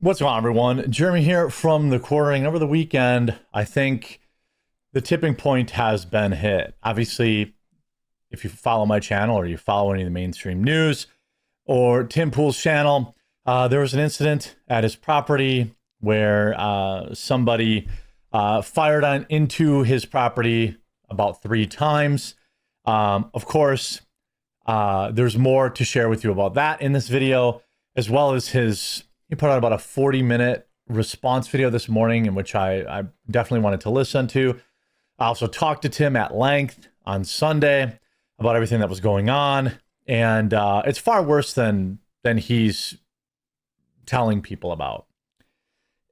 What's going on, everyone? Jeremy here from the quartering. Over the weekend, I think the tipping point has been hit. Obviously, if you follow my channel or you follow any of the mainstream news or Tim Pool's channel, there was an incident at his property where somebody fired into his property about 3 times. Of course, there's more to share with you about that in this video, as well as he put out about a 40-minute response video this morning, in which I definitely wanted to listen to. I also talked to Tim at length on Sunday about everything that was going on, and it's far worse than he's telling people about.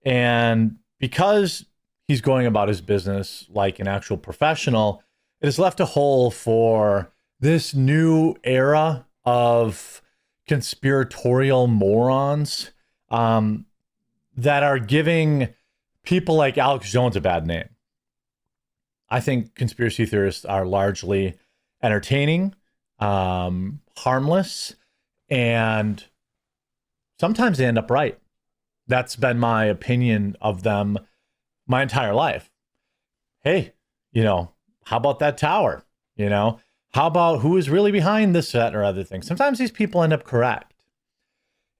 And because he's going about his business like an actual professional, it has left a hole for this new era of conspiratorial morons that are giving people like Alex Jones a bad name. I think conspiracy theorists are largely entertaining, harmless, and sometimes they end up right. That's been my opinion of them my entire life. Hey, how about that tower? How about who is really behind this, that, or other thing? Sometimes these people end up correct.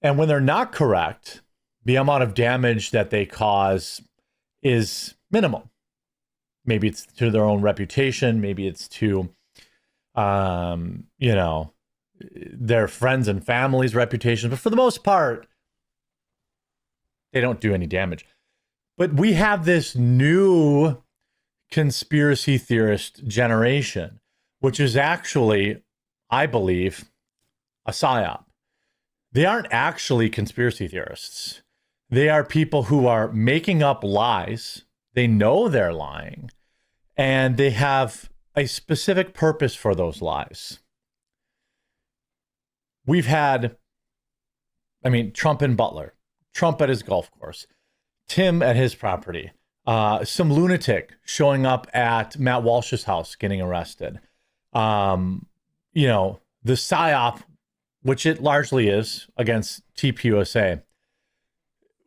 And when they're not correct, the amount of damage that they cause is minimal. Maybe it's to their own reputation. Maybe it's to, their friends and family's reputation. But for the most part, they don't do any damage. But we have this new conspiracy theorist generation, which is actually, I believe, a psyop. They aren't actually conspiracy theorists. They are people who are making up lies. They know they're lying, and they have a specific purpose for those lies. We've had, Trump and Butler, Trump at his golf course, Tim at his property, some lunatic showing up at Matt Walsh's house getting arrested. The PSYOP, which it largely is, against TPUSA,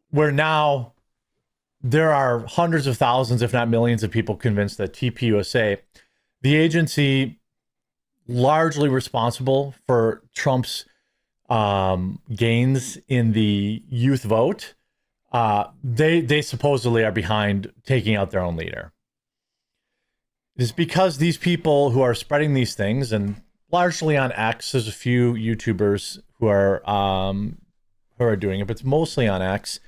where now there are hundreds of thousands, if not millions, of people convinced that TPUSA, the agency largely responsible for Trump's gains in the youth vote, they supposedly are behind taking out their own leader. It's because these people who are spreading these things, and largely on X, there's a few YouTubers who are doing it, but it's mostly on X.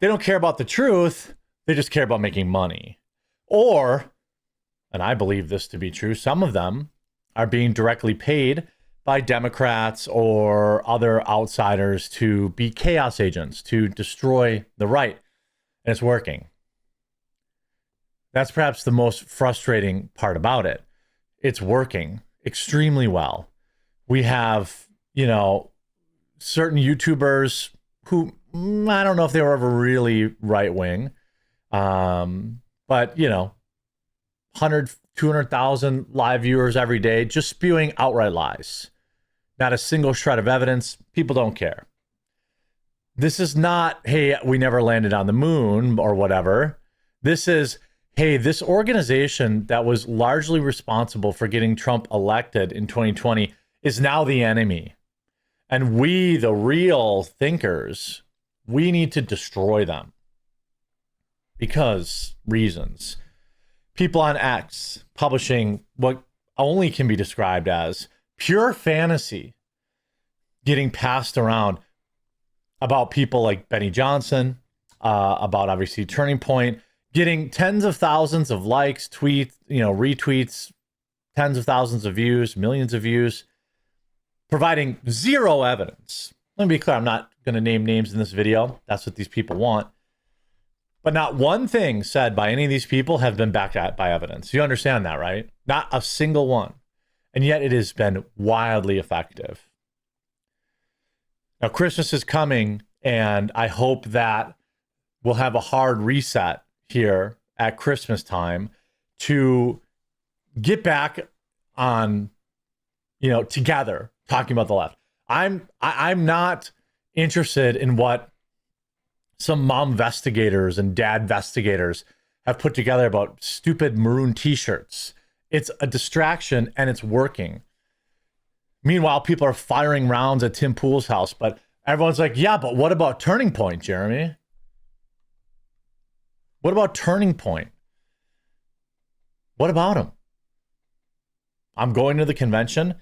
They don't care about the truth. They just care about making money. Or, and I believe this to be true, some of them are being directly paid by Democrats or other outsiders to be chaos agents, to destroy the right. And it's working. That's perhaps the most frustrating part about it. It's working extremely well. We have, certain YouTubers who, I don't know if they were ever really right-wing, but, 100, 200,000 live viewers every day, just spewing outright lies. Not a single shred of evidence. People don't care. This is not, hey, we never landed on the moon or whatever. This is, hey, this organization that was largely responsible for getting Trump elected in 2020 is now the enemy. And we, the real thinkers, we need to destroy them. Because reasons. People on X publishing what only can be described as pure fantasy getting passed around about people like Benny Johnson, about obviously Turning Point, getting tens of thousands of likes, tweets, retweets, tens of thousands of views, millions of views, providing zero evidence. Let me be clear, I'm not going to name names in this video. That's what these people want. But not one thing said by any of these people have been backed up by evidence. You understand that, right? Not a single one. And yet it has been wildly effective. Now, Christmas is coming, and I hope that we'll have a hard reset here at Christmas time to get back on, together talking about the left. I'm not interested in what some mom investigators and dad investigators have put together about stupid maroon t-shirts. It's a distraction and it's working. Meanwhile, people are firing rounds at Tim Pool's house, but everyone's like, yeah, but what about Turning Point, Jeremy? What about Turning Point? What about him? I'm going to the convention.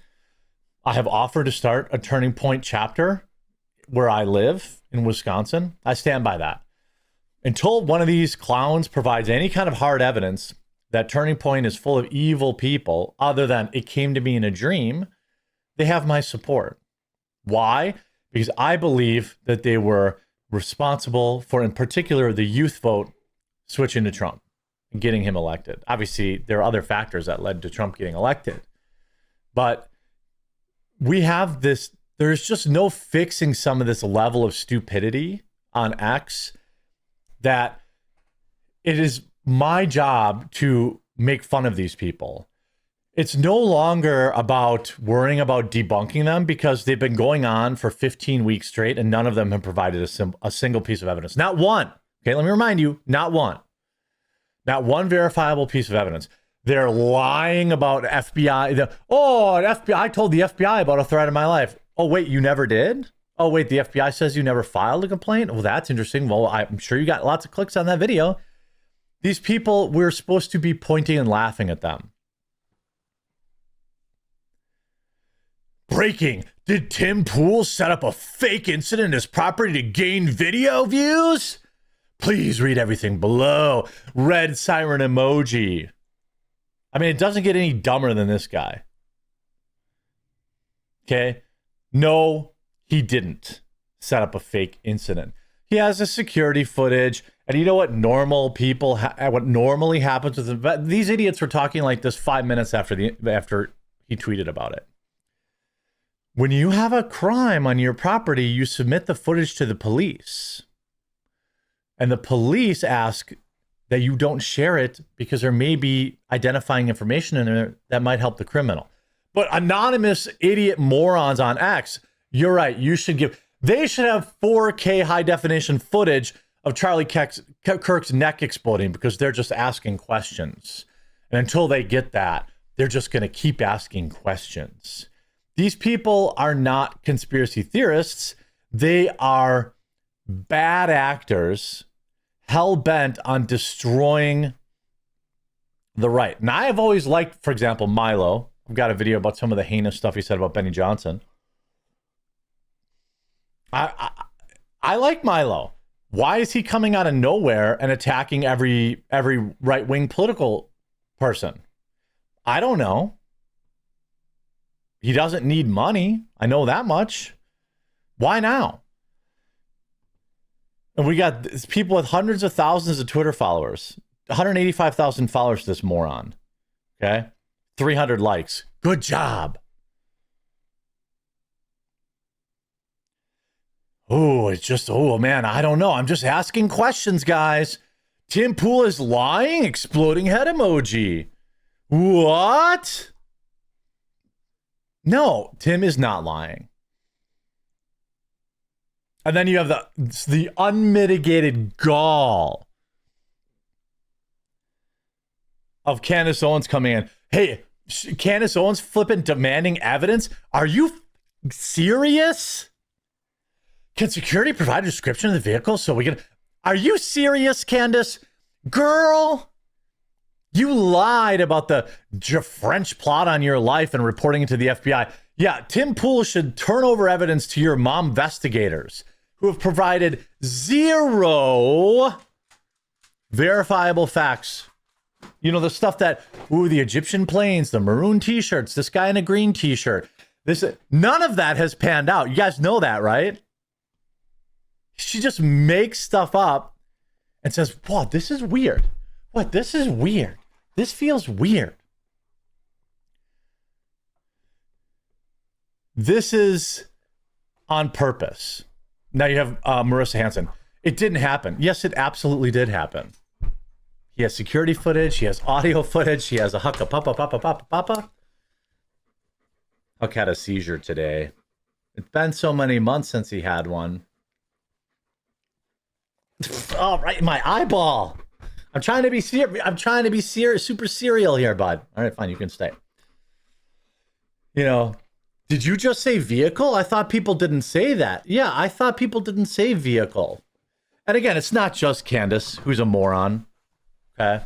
I have offered to start a Turning Point chapter where I live in Wisconsin. I stand by that. Until one of these clowns provides any kind of hard evidence that Turning Point is full of evil people, other than it came to me in a dream, they have my support. Why? Because I believe that they were responsible for, in particular, the youth vote switching to Trump and getting him elected. Obviously, there are other factors that led to Trump getting elected. But we have this, there's just no fixing some of this level of stupidity on X, that it is my job to make fun of these people. It's no longer about worrying about debunking them, because they've been going on for 15 weeks straight and none of them have provided a single piece of evidence. Not one. Okay, let me remind you, not one. Not one verifiable piece of evidence. They're lying about FBI. FBI, I told the FBI about a threat in my life. Oh, wait, you never did? Oh, wait, the FBI says you never filed a complaint? Well, that's interesting. Well, I'm sure you got lots of clicks on that video. These people, we're supposed to be pointing and laughing at them. Breaking. Did Tim Pool set up a fake incident in his property to gain video views? Please read everything below. Red siren emoji. I mean, it doesn't get any dumber than this guy. Okay? No, he didn't set up a fake incident. He has a security footage. And you know what normal people, what normally happens with them? These idiots were talking like this 5 minutes after he tweeted about it. When you have a crime on your property, you submit the footage to the police. And the police ask that you don't share it because there may be identifying information in there that might help the criminal. But anonymous idiot morons on X, you're right, they should have 4K high definition footage of Charlie Kirk's neck exploding, because they're just asking questions. And until they get that, they're just going to keep asking questions. These people are not conspiracy theorists. They are bad actors, hell-bent on destroying the right. Now, I have always liked, for example, Milo. I've got a video about some of the heinous stuff he said about Benny Johnson. I like Milo. Why is he coming out of nowhere and attacking every right-wing political person? I don't know. He doesn't need money. I know that much. Why now? And we got people with hundreds of thousands of Twitter followers. 185,000 followers to this moron. Okay? 300 likes. Good job. Oh, it's just, oh man, I don't know. I'm just asking questions, guys. Tim Pool is lying? Exploding head emoji. What? No, Tim is not lying. And then you have the unmitigated gall of Candace Owens coming in. Hey, Candace Owens flipping demanding evidence? Are you serious? Can security provide a description of the vehicle so we can... Are you serious, Candace? Girl, you lied about the French plot on your life and reporting it to the FBI. Yeah, Tim Pool should turn over evidence to your mom investigators who have provided zero verifiable facts. You know, the stuff that, the Egyptian planes, the maroon t-shirts, this guy in a green t-shirt. None of that has panned out. You guys know that, right? She just makes stuff up and says, "Wow, this is weird. What? This is weird. This feels weird." This is on purpose. Now you have Marissa Hanson. It didn't happen. Yes, it absolutely did happen. He has security footage. He has audio footage. He has a hucka papa. Huck had a seizure today. It's been so many months since he had one. Oh, right in my eyeball. I'm trying to be super serial here, bud. All right, fine, you can stay. You know, did you just say vehicle? I thought people didn't say that. Yeah, I thought people didn't say vehicle. And again, it's not just Candace, who's a moron. Okay.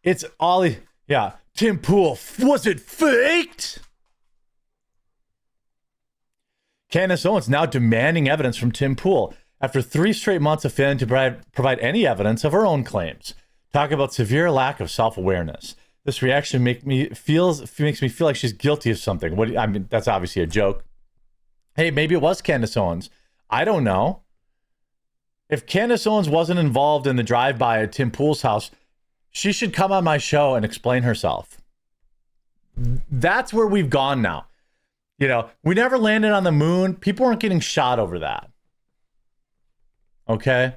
It's Ollie. Yeah. Tim Pool. Was it faked? Candace Owens now demanding evidence from Tim Pool after 3 straight months of failing to provide any evidence of her own claims. Talk about severe lack of self-awareness. This reaction makes me feel like she's guilty of something. I mean, that's obviously a joke. Hey, maybe it was Candace Owens. I don't know. If Candace Owens wasn't involved in the drive-by at Tim Pool's house, she should come on my show and explain herself. That's where we've gone now. You know, we never landed on the moon. People weren't getting shot over that. Okay?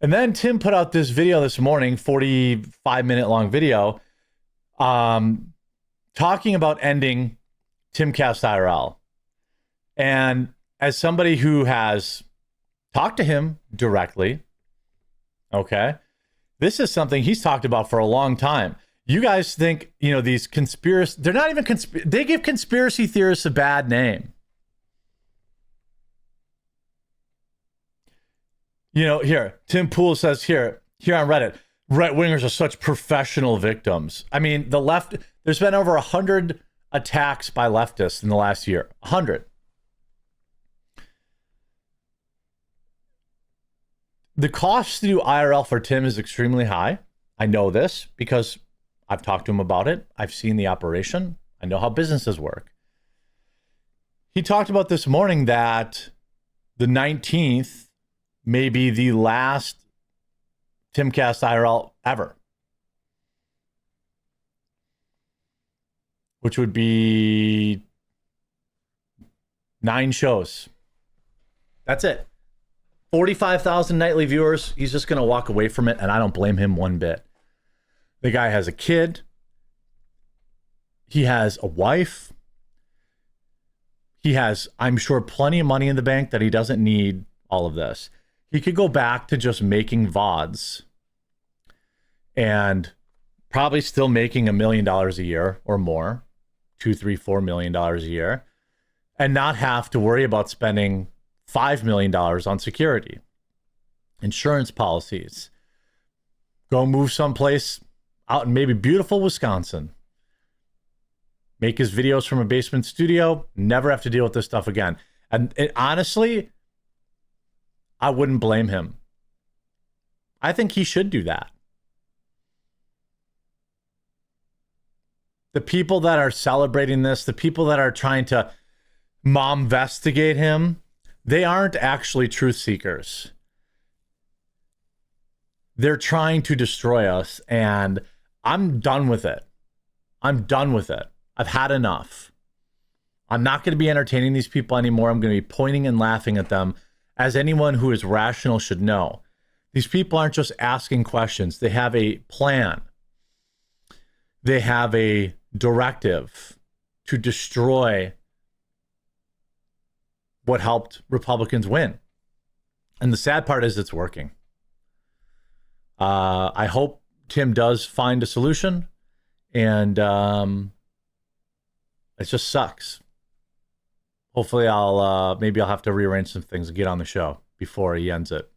And then Tim put out this video this morning, 45-minute long video, talking about ending Timcast IRL. And as somebody who has talked to him directly, okay, this is something he's talked about for a long time. You guys think, you know, these conspiracy, they're not even they give conspiracy theorists a bad name. You know, here, Tim Pool says here on Reddit, right-wingers are such professional victims. I mean, the left, there's been over 100 attacks by leftists in the last year. 100. The cost to do IRL for Tim is extremely high. I know this because I've talked to him about it. I've seen the operation. I know how businesses work. He talked about this morning that the 19th may be the last Timcast IRL ever, which would be 9 shows. That's it. 45,000 nightly viewers. He's just going to walk away from it, and I don't blame him one bit. The guy has a kid. He has a wife. He has, I'm sure, plenty of money in the bank that he doesn't need all of this. He could go back to just making VODs and probably still making $1 million a year or more, $2, $3, $4 million a year, and not have to worry about spending $5 million on security, insurance policies, go move someplace out in maybe beautiful Wisconsin, make his videos from a basement studio, never have to deal with this stuff again. And honestly, I wouldn't blame him. I think he should do that. The people that are celebrating this, the people that are trying to mom-vestigate him, they aren't actually truth seekers. They're trying to destroy us, and I'm done with it. I'm done with it. I've had enough. I'm not going to be entertaining these people anymore. I'm going to be pointing and laughing at them, as anyone who is rational should know. These people aren't just asking questions. They have a plan. They have a directive to destroy what helped Republicans win. And the sad part is it's working. I hope Tim does find a solution, and it just sucks. Hopefully maybe I'll have to rearrange some things and get on the show before he ends it.